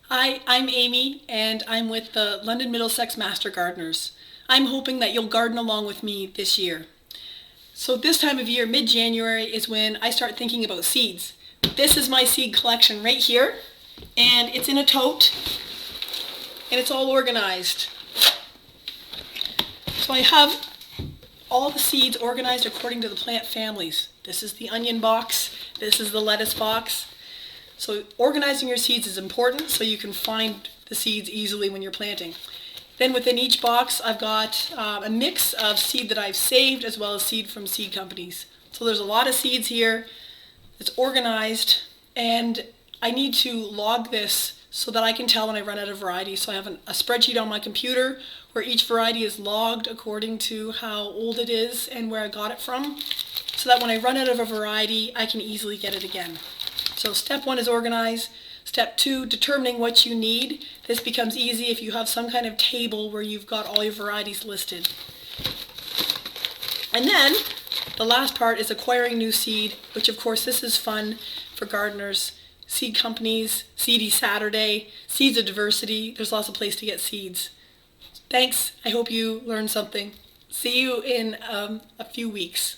Hi, I'm Amy, and I'm with the London Middlesex Master Gardeners. I'm hoping that you'll garden along with me this year. So this time of year, mid-January, is when I start thinking about seeds. This is my seed collection right here, and it's in a tote, and it's all organized. So I have all the seeds organized according to the plant families. This is the onion box, this is the lettuce box. So organizing your seeds is important so you can find the seeds easily when you're planting. Then within each box I've got a mix of seed that I've saved as well as seed from seed companies. So there's a lot of seeds here. It's organized, and I need to log this so that I can tell when I run out of variety. So I have a spreadsheet on my computer where each variety is logged according to how old it is and where I got it from, so that when I run out of a variety I can easily get it again. So step one is organize. Step two, determining what you need. This becomes easy if you have some kind of table where you've got all your varieties listed. And then the last part is acquiring new seed, which of course this is fun for gardeners. Seed companies, Seedy Saturday, Seeds of Diversity. There's lots of places to get seeds. Thanks. I hope you learned something. See you in a few weeks.